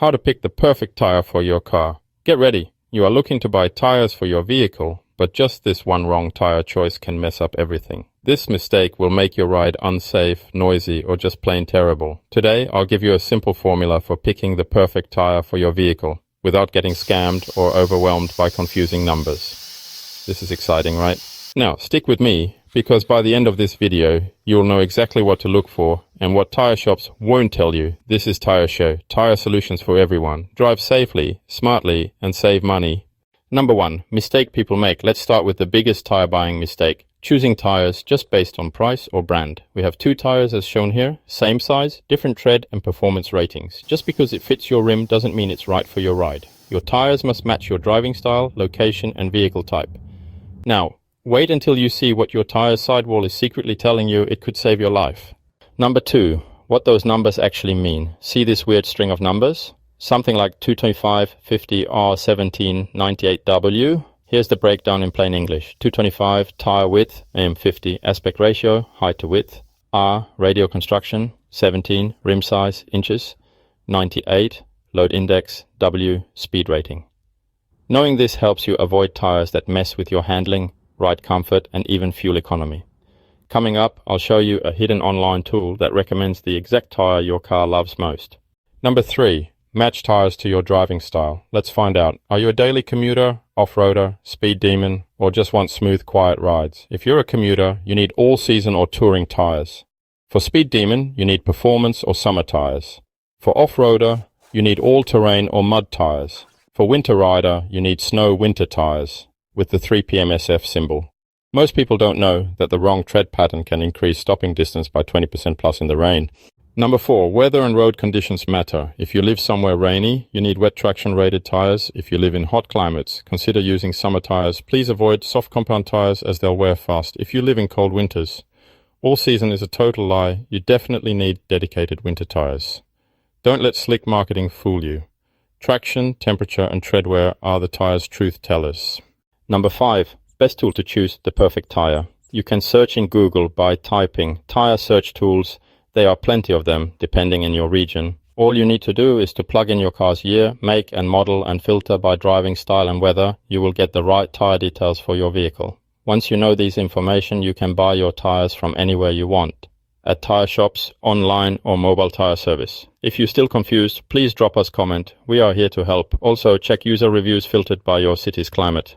How to pick the perfect tire for your car. Get ready. You are looking to buy tires for your vehicle, but just this one wrong tire choice can mess up everything. This mistake will make your ride unsafe, noisy, or just plain terrible. Today, I'll give you a simple formula for picking the perfect tire for your vehicle without getting scammed or overwhelmed by confusing numbers. This is exciting, right? Now, stick with me, because by the end of this video, you'll know exactly what to look for and what tire shops won't tell you. This is Tire Show, tire solutions for everyone. Drive safely, smartly, and save money. Number 1, mistake people make. Let's start with the biggest tire buying mistake. Choosing tires just based on price or brand. We have 2 tires as shown here, same size, different tread and performance ratings. Just because it fits your rim doesn't mean it's right for your ride. Your tires must match your driving style, location and vehicle type. Now, wait until you see what your tire's sidewall is secretly telling you. It could save your life. Number 2, what those numbers actually mean. See this weird string of numbers? Something like 225, 50, R17, 98W. Here's the breakdown in plain English. 225, tire width, AM50, aspect ratio, height to width. R, radial construction. 17, rim size, inches. 98, load index. W, speed rating. Knowing this helps you avoid tires that mess with your handling, ride comfort, and even fuel economy. Coming up, I'll show you a hidden online tool that recommends the exact tire your car loves most. Number 3, match tires to your driving style. Let's find out. Are you a daily commuter, off-roader, speed demon, or just want smooth, quiet rides? If you're a commuter, you need all-season or touring tires. For speed demon, you need performance or summer tires. For off-roader, you need all-terrain or mud tires. For winter rider, you need snow winter tires with the 3PMSF symbol. Most people don't know that the wrong tread pattern can increase stopping distance by 20% plus in the rain. Number 4, weather and road conditions matter. If you live somewhere rainy, you need wet traction rated tires. If you live in hot climates, consider using summer tires. Please avoid soft compound tires as they'll wear fast. If you live in cold winters, all season is a total lie. You definitely need dedicated winter tires. Don't let slick marketing fool you. Traction, temperature and tread wear are the tire's truth tellers. Number 5, best tool to choose the perfect tire. You can search in Google by typing tire search tools. There are plenty of them, depending on your region. All you need to do is to plug in your car's year, make and model and filter by driving style and weather. You will get the right tire details for your vehicle. Once you know these information, you can buy your tires from anywhere you want. At tire shops, online or mobile tire service. If you're still confused, please drop us a comment. We are here to help. Also, check user reviews filtered by your city's climate.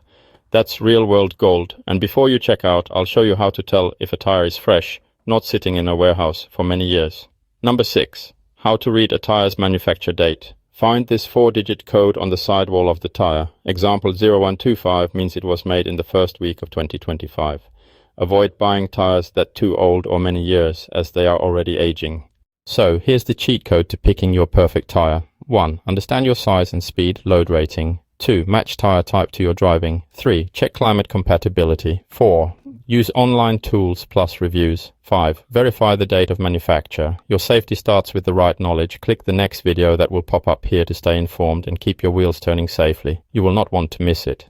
That's real-world gold. And before you check out, I'll show you how to tell if a tire is fresh, not sitting in a warehouse for many years. Number 6, how to read a tire's manufacture date. Find this 4-digit code on the sidewall of the tire. Example 0125 means it was made in the first week of 2025. Avoid buying tires that are too old or many years, as they are already aging. So, here's the cheat code to picking your perfect tire. 1. Understand your size and speed, load rating. 2. Match tire type to your driving. 3. Check climate compatibility. 4. Use online tools plus reviews. 5. Verify the date of manufacture. Your safety starts with the right knowledge. Click the next video that will pop up here to stay informed and keep your wheels turning safely. You will not want to miss it.